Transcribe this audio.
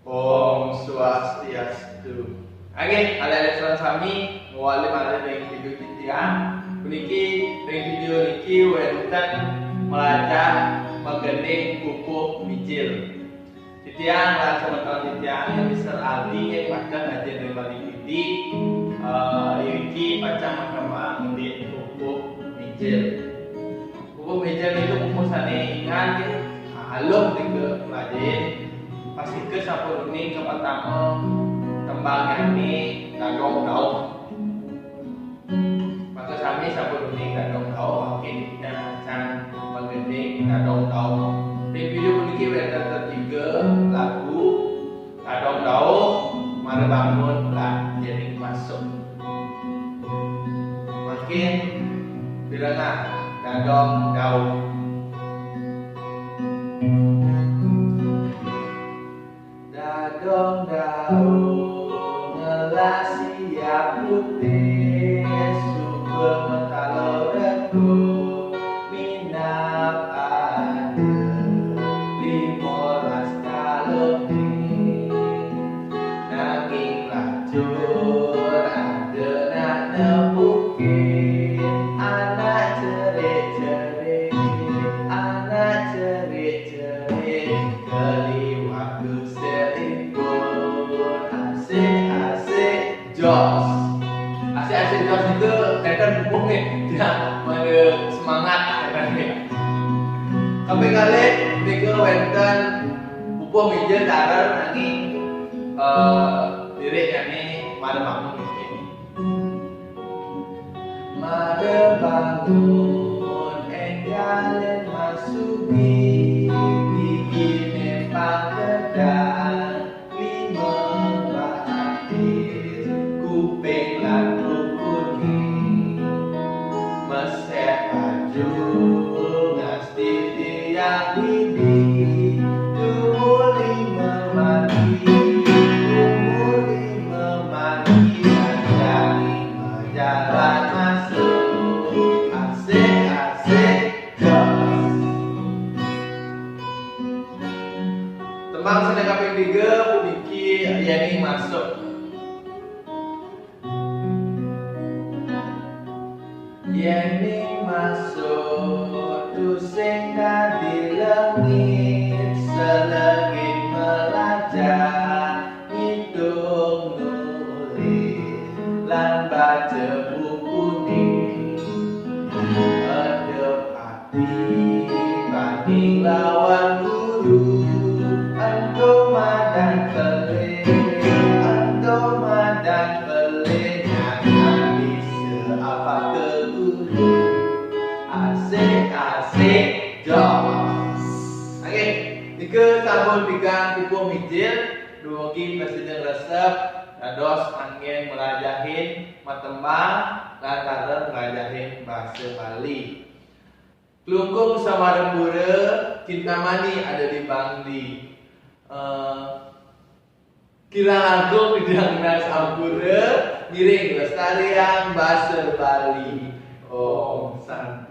Om Swastiastu. Oke, aliran sami ngawali malih dengan video titian. Puniki dengan video niki wonten melajah mengenai pupuk mijil. Titian lan teman-teman titian yang Mister Aldi yang padang ngajen dari Bali Titi. Iki pacang mahkamah di pupuk mijil. Pupuk mijil itu pupuk sane ingat halus ke pelajaran. Pasti ke sampun ini ke pertama tembang ini gadong daun. Maka kami sampun ini gadong daun makin kita akan mengenai gadong daun. Di video ini kita ketiga lagu gadong daun mari bangun lah jadi masuk. Makin bilanglah gadong daun. Gadong daun ngelah siap putih super mentalo regu minap ada 15 kalori nanging lacur ada nak nepukin anak cerit-cerit keliwat Jos. Asik Jos itu kan pupuk nih, dia semangat kan ya. Tapi kali niku wonten pupuk mijil darar nangi lirik yani mare bangun iki. Mare bangun enggalen masuki bikine pangkedang lima batis kuping lagu kuning mesek baju ngasti tiang ini tumuli memaki ajari jalan masuk asik jos. Tembang sedang kaping 3 puniki yani masuk. Yening masuk tusing dadi langit selegit melajah ngitung nulis lan baca buku ni adep hati banding lawan guru ando madang pelih jangan bisa apa ke asik jos. Oke, tiga sampun pigang pupuk mijil dugi presiden resep dados angin melajahin matembang lantaran melajahin bahasa Bali. Kelungkung samarembura Kintamani ada di Bangli. Kilang Agung bidang Sampura miring lestarian bahasa Bali. Om Santi.